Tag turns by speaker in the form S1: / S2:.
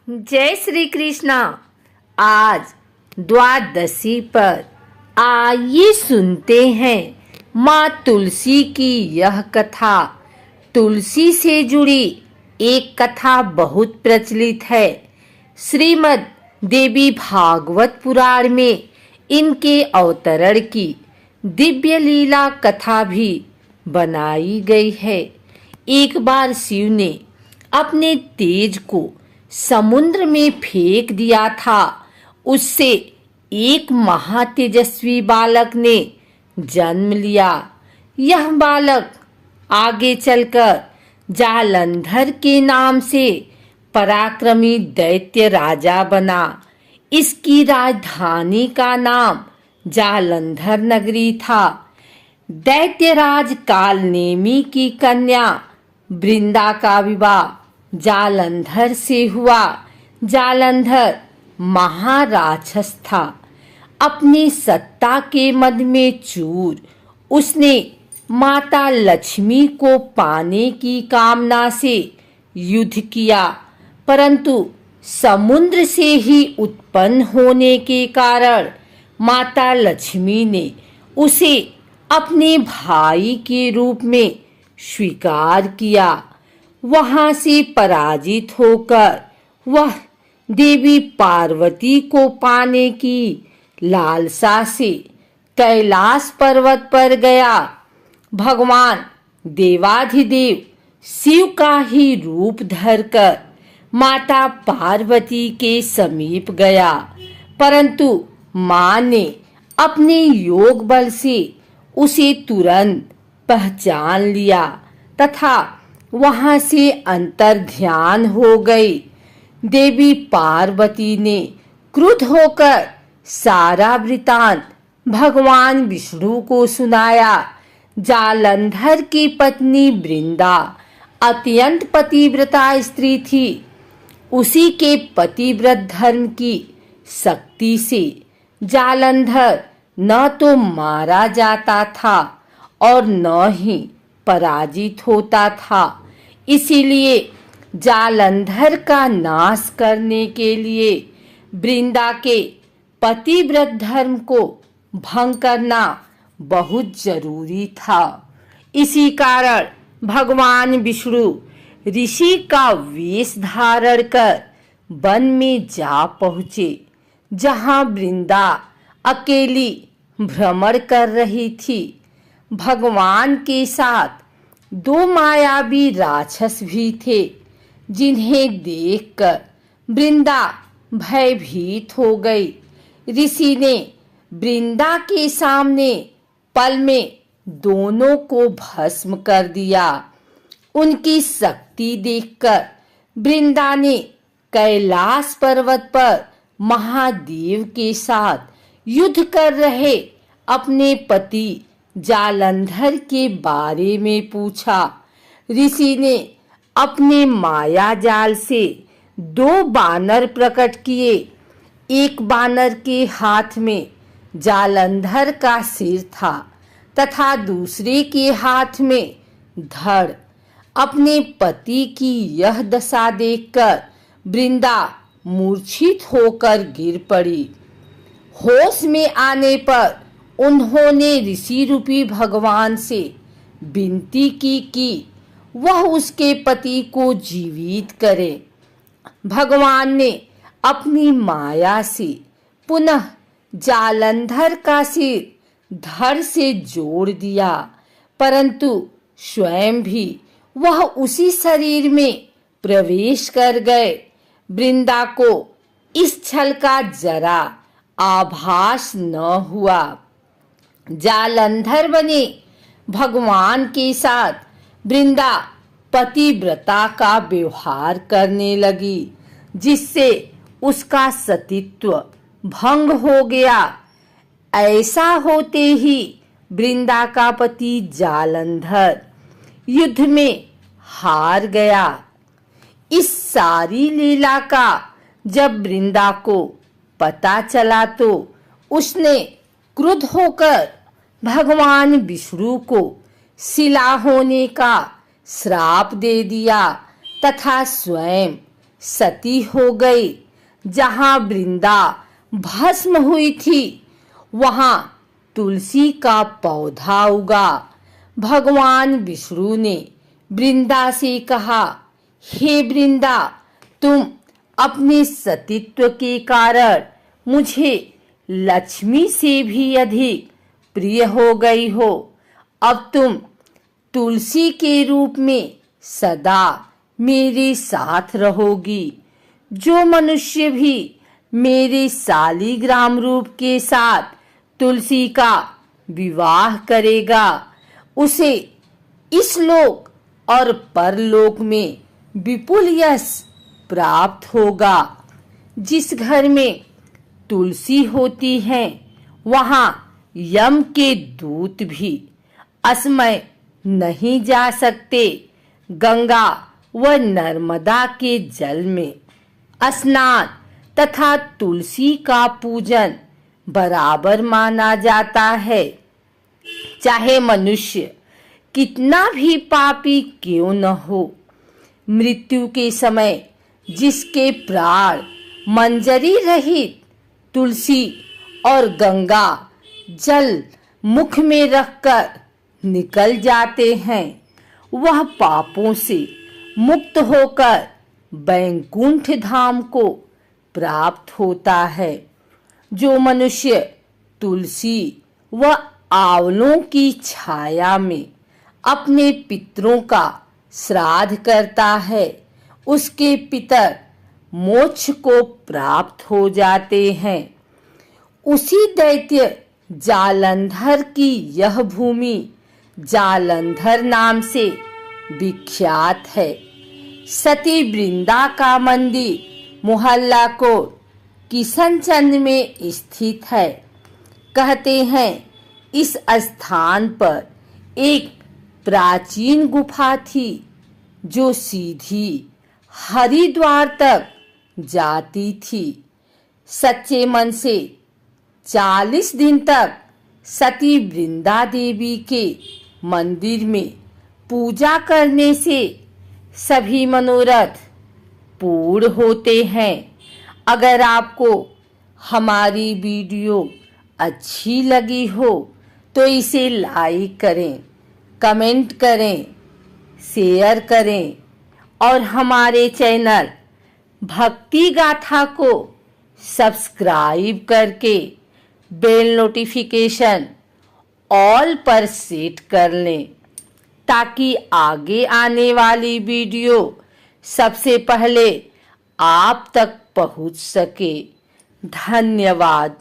S1: जय श्री कृष्णा। आज द्वादशी पर आइए सुनते हैं माँ तुलसी की यह कथा। तुलसी से जुड़ी एक कथा बहुत प्रचलित है। श्रीमद् देवी भागवत पुराण में इनके अवतरण की दिव्य लीला कथा भी बनाई गई है। एक बार शिव ने अपने तेज को समुद्र में फेंक दिया था। उससे एक महातेजस्वी बालक ने जन्म लिया। यह बालक आगे चलकर जालंधर के नाम से पराक्रमी दैत्य राजा बना। इसकी राजधानी का नाम जालंधर नगरी था। दैत्यराज कालनेमी की कन्या वृंदा का विवाह जालंधर से हुआ। जालंधर महाराक्षस था। अपनी सत्ता के मद में चूर उसने माता लक्ष्मी को पाने की कामना से युद्ध किया, परंतु समुद्र से ही उत्पन्न होने के कारण माता लक्ष्मी ने उसे अपने भाई के रूप में स्वीकार किया। वहां से पराजित होकर वह देवी पार्वती को पाने की लालसा से कैलाश पर्वत पर गया। भगवान देवाधिदेव शिव का ही रूप धरकर माता पार्वती के समीप गया, परंतु मां ने अपने योग बल से उसे तुरंत पहचान लिया तथा वहां से अंतर ध्यान हो गई। देवी पार्वती ने क्रुद्ध होकर सारा वृतांत भगवान विष्णु को सुनाया। जालंधर की पत्नी वृंदा अत्यंत पतिव्रता स्त्री थी। उसी के पतिव्रत धर्म की शक्ति से जालंधर न तो मारा जाता था और न ही पराजित होता था। इसीलिए जालंधर का नाश करने के लिए वृंदा के पतिव्रत धर्म को भंग करना बहुत जरूरी था। इसी कारण भगवान विष्णु ऋषि का वेश धारण कर वन में जा पहुँचे, जहाँ वृंदा अकेली भ्रमण कर रही थी। भगवान के साथ दो मायावी राक्षस भी थे, जिन्हें देखकर वृंदा भयभीत हो गई। ऋषि ने वृंदा के सामने पल में दोनों को भस्म कर दिया। उनकी शक्ति देखकर वृंदा ने कैलाश पर्वत पर महादेव के साथ युद्ध कर रहे अपने पति जालंधर के बारे में पूछा। ऋषि ने अपने माया जाल से दो बानर प्रकट किए। एक बानर के हाथ में जालंधर का सिर था तथा दूसरे के हाथ में धड़। अपने पति की यह दशा देखकर वृंदा मूर्छित होकर गिर पड़ी। होश में आने पर उन्होंने ऋषि रूपी भगवान से विनती की कि वह उसके पति को जीवित करे। भगवान ने अपनी माया से पुनः जालंधर का सिर धड़ से जोड़ दिया, परंतु स्वयं भी वह उसी शरीर में प्रवेश कर गए। वृंदा को इस छल का जरा आभास न हुआ। जालंधर बने भगवान के साथ वृंदा पतिव्रता का व्यवहार करने लगी, जिससे उसका सतीत्व भंग हो गया। ऐसा होते ही वृंदा का पति जालंधर युद्ध में हार गया। इस सारी लीला का जब वृंदा को पता चला तो उसने क्रुद्ध होकर भगवान विष्णु को शिला होने का श्राप दे दिया तथा स्वयं सती हो गई। जहाँ वृंदा भस्म हुई थी वहाँ तुलसी का पौधा उगा। भगवान विष्णु ने वृंदा से कहा, हे वृंदा, तुम अपने सतीत्व के कारण मुझे लक्ष्मी से भी अधिक प्रिय हो गई हो। अब तुम तुलसी के रूप में सदा मेरे साथ रहोगी। जो मनुष्य भी मेरे शालिग्राम रूप के साथ तुलसी का विवाह करेगा उसे इस लोक और परलोक में विपुल यश प्राप्त होगा। जिस घर में तुलसी होती है वहाँ यम के दूत भी असमय नहीं जा सकते। गंगा व नर्मदा के जल में स्नान तथा तुलसी का पूजन बराबर माना जाता है। चाहे मनुष्य कितना भी पापी क्यों न हो, मृत्यु के समय जिसके प्राण मंजरी रहित तुलसी और गंगा जल मुख में रखकर निकल जाते हैं, वह पापों से मुक्त होकर बैकुंठ धाम को प्राप्त होता है। जो मनुष्य तुलसी व आंवलों की छाया में अपने पितरों का श्राद्ध करता है उसके पितर मोक्ष को प्राप्त हो जाते हैं। उसी दैत्य जालंधर की यह भूमि जालंधर नाम से विख्यात है। सती वृंदा का मंदिर मोहल्ला कोट किशनचंद में स्थित है। कहते हैं इस स्थान पर एक प्राचीन गुफा थी जो सीधी हरिद्वार तक जाती थी। सच्चे मन से 40 दिन तक सती वृंदा देवी के मंदिर में पूजा करने से सभी मनोरथ पूर्ण होते हैं। अगर आपको हमारी वीडियो अच्छी लगी हो तो इसे लाइक करें, कमेंट करें, शेयर करें और हमारे चैनल भक्ति गाथा को सब्सक्राइब करके बेल नोटिफिकेशन ऑल पर सेट कर लें ताकि आगे आने वाली वीडियो सबसे पहले आप तक पहुंच सके। धन्यवाद।